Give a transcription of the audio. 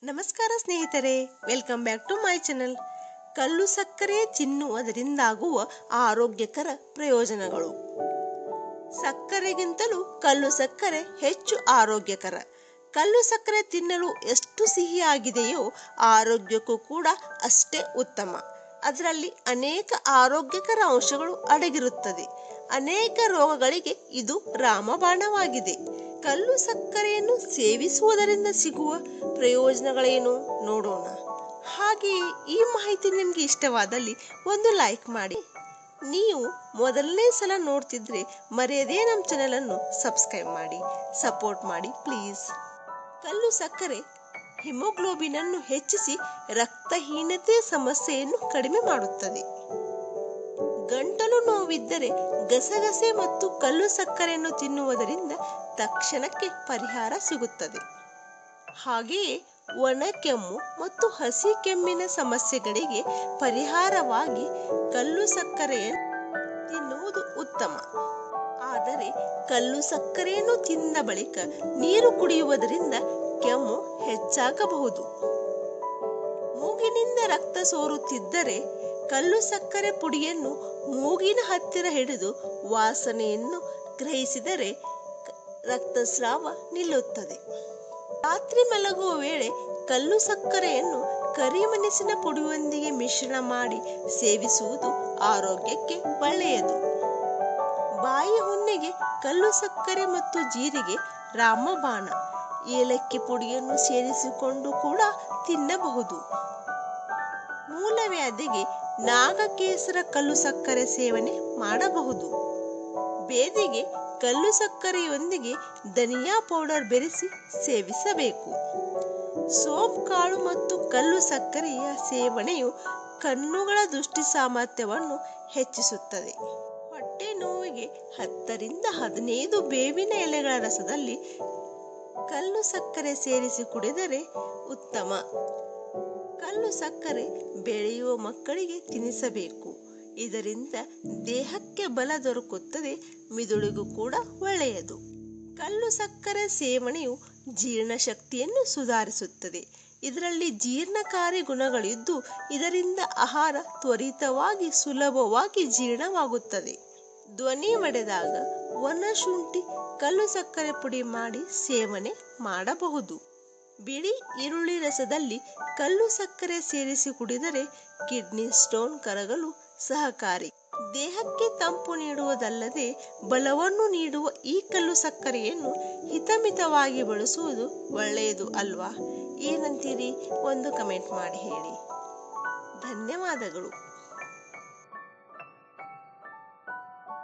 ನಮಸ್ಕಾರ ಸ್ನೇಹಿತರೆ, welcome back to my channel. ಕಲ್ಲು ಸಕ್ಕರೆ ತಿನ್ನುವುದರಿಂದಾಗುವ ಆರೋಗ್ಯಕರ ಪ್ರಯೋಜನಗಳು. ಸಕ್ಕರೆಗಿಂತಲೂ ಕಲ್ಲು ಸಕ್ಕರೆ ಹೆಚ್ಚು ಆರೋಗ್ಯಕರ. ಕಲ್ಲು ಸಕ್ಕರೆ ತಿನ್ನಲು ಎಷ್ಟು ಸಿಹಿಯಾಗಿದೆಯೋ ಆರೋಗ್ಯಕ್ಕೂ ಕೂಡ ಅಷ್ಟೇ ಉತ್ತಮ. ಅದರಲ್ಲಿ ಅನೇಕ ಆರೋಗ್ಯಕರ ಅಂಶಗಳು ಅಡಗಿರುತ್ತದೆ. ಅನೇಕ ರೋಗಗಳಿಗೆ ಇದು ರಾಮಬಾಣವಾಗಿದೆ. ಕಲ್ಲು ಸಕ್ಕರೆಯನ್ನು ಸೇವಿಸುವುದರಿಂದ ಸಿಗುವ ಪ್ರಯೋಜನಗಳೇನು ನೋಡೋಣ. ಹಾಗೆಯೇ ಈ ಮಾಹಿತಿ ನಿಮಗೆ ಇಷ್ಟವಾದಲ್ಲಿ ಒಂದು ಲೈಕ್ ಮಾಡಿ. ನೀವು ಮೊದಲನೇ ಸಲ ನೋಡ್ತಿದ್ರೆ ಮರೆಯದೇ ನಮ್ಮ ಚಾನೆಲ್ ಅನ್ನು ಸಬ್ಸ್ಕ್ರೈಬ್ ಮಾಡಿ, ಸಪೋರ್ಟ್ ಮಾಡಿ ಪ್ಲೀಸ್. ಕಲ್ಲು ಸಕ್ಕರೆ ಹಿಮೋಗ್ಲೋಬಿನ್ ಅನ್ನು ಹೆಚ್ಚಿಸಿ ರಕ್ತಹೀನತೆ ಸಮಸ್ಯೆಯನ್ನು ಕಡಿಮೆ ಮಾಡುತ್ತದೆ. ಗಂಟಲು ನೋವಿದ್ದರೆ ಗಸಗಸೆ ಮತ್ತು ಕಲ್ಲು ಸಕ್ಕರೆಯನ್ನು ತಿನ್ನುವುದರಿಂದ ತಕ್ಷಣಕ್ಕೆ ಪರಿಹಾರ ಸಿಗುತ್ತದೆ. ಹಾಗೆಯೇ ಒಣ ಕೆಮ್ಮು ಮತ್ತು ಹಸಿ ಕೆಮ್ಮಿನ ಸಮಸ್ಯೆಗಳಿಗೆ ಪರಿಹಾರವಾಗಿ ಕಲ್ಲು ಸಕ್ಕರೆಯನ್ನು ತಿನ್ನುವುದು ಉತ್ತಮ. ಆದರೆ ಕಲ್ಲು ಸಕ್ಕರೆಯನ್ನು ತಿಂದ ಬಳಿಕ ನೀರು ಕುಡಿಯುವುದರಿಂದ ಕೆಮ್ಮು ಹೆಚ್ಚಾಗಬಹುದು. ಮೂಗಿನಿಂದ ರಕ್ತ ಸೋರುತ್ತಿದ್ದರೆ ಕಲ್ಲು ಸಕ್ಕರೆ ಪುಡಿಯನ್ನು ಮೂಗಿನ ಹತ್ತಿರ ಹಿಡಿದು ವಾಸನೆಯನ್ನು ಗ್ರಹಿಸಿದರೆ ರಕ್ತಸ್ರಾವ ನಿಲ್ಲುತ್ತದೆ. ರಾತ್ರಿ ಮಲಗುವ ವೇಳೆ ಕಲ್ಲು ಸಕ್ಕರೆಯನ್ನು ಕರಿಮೆಣಸಿನ ಪುಡಿಯೊಂದಿಗೆ ಮಿಶ್ರಣ ಮಾಡಿ ಸೇವಿಸುವುದು ಆರೋಗ್ಯಕ್ಕೆ ಒಳ್ಳೆಯದು. ಬಾಯಿ ಹುಣ್ಣಿಗೆ ಕಲ್ಲು ಸಕ್ಕರೆ ಮತ್ತು ಜೀರಿಗೆ ರಾಮಬಾಣ. ಏಲಕ್ಕಿ ಪುಡಿಯನ್ನು ಸೇರಿಸಿಕೊಂಡು ಕೂಡ ತಿನ್ನಬಹುದು. ಮೂಲವ್ಯಾಧಿಗೆ ನಾಗಕೇಸರ ಕಲ್ಲು ಸಕ್ಕರೆ ಸೇವನೆ ಮಾಡಬಹುದು. ಬೇದಿಗೆ ಕಲ್ಲು ಸಕ್ಕರೆಯೊಂದಿಗೆ ಧನಿಯಾ ಪೌಡರ್ ಬೆರೆಸಿ ಸೇವಿಸಬೇಕು. ಸೋಂಪು ಕಾಳು ಮತ್ತು ಕಲ್ಲು ಸಕ್ಕರೆಯ ಸೇವನೆಯು ಕಣ್ಣುಗಳ ದೃಷ್ಟಿ ಸಾಮರ್ಥ್ಯವನ್ನು ಹೆಚ್ಚಿಸುತ್ತದೆ. ಹೊಟ್ಟೆ ನೋವಿಗೆ 10 ರಿಂದ 15 ಬೇವಿನ ಎಲೆಗಳ ರಸದಲ್ಲಿ ಕಲ್ಲು ಸಕ್ಕರೆ ಸೇರಿಸಿ ಕುಡಿದರೆ ಉತ್ತಮ. ಕಲ್ಲು ಸಕ್ಕರೆ ಬೆಳೆಯುವ ಮಕ್ಕಳಿಗೆ ತಿನ್ನಿಸಬೇಕು. ಇದರಿಂದ ದೇಹಕ್ಕೆ ಬಲ ದೊರಕುತ್ತದೆ, ಮಿದುಳಿಗೂ ಕೂಡ ಒಳ್ಳೆಯದು. ಕಲ್ಲು ಸಕ್ಕರೆ ಸೇವನೆಯು ಜೀರ್ಣಶಕ್ತಿಯನ್ನು ಸುಧಾರಿಸುತ್ತದೆ. ಇದರಲ್ಲಿ ಜೀರ್ಣಕಾರಿ ಗುಣಗಳಿದ್ದು ಇದರಿಂದ ಆಹಾರ ತ್ವರಿತವಾಗಿ ಸುಲಭವಾಗಿ ಜೀರ್ಣವಾಗುತ್ತದೆ. ಧ್ವನಿ ಒಡೆದಾಗ ಒಣಶುಂಠಿ ಕಲ್ಲು ಸಕ್ಕರೆ ಪುಡಿ ಮಾಡಿ ಸೇವನೆ ಮಾಡಬಹುದು. ಬಿಳಿ ಈರುಳ್ಳಿ ರಸದಲ್ಲಿ ಕಲ್ಲು ಸಕ್ಕರೆ ಸೇರಿಸಿ ಕುಡಿದರೆ ಕಿಡ್ನಿ ಸ್ಟೋನ್ ಕರಗಲು ಸಹಕಾರಿ. ದೇಹಕ್ಕೆ ತಂಪು ನೀಡುವುದಲ್ಲದೆ ಬಲವನ್ನು ನೀಡುವ ಈ ಕಲ್ಲು ಸಕ್ಕರೆಯನ್ನು ಹಿತಮಿತವಾಗಿ ಬಳಸುವುದು ಒಳ್ಳೆಯದು ಅಲ್ವಾ? ಏನಂತೀರಿ? ಒಂದು ಕಮೆಂಟ್ ಮಾಡಿ ಹೇಳಿ. ಧನ್ಯವಾದಗಳು.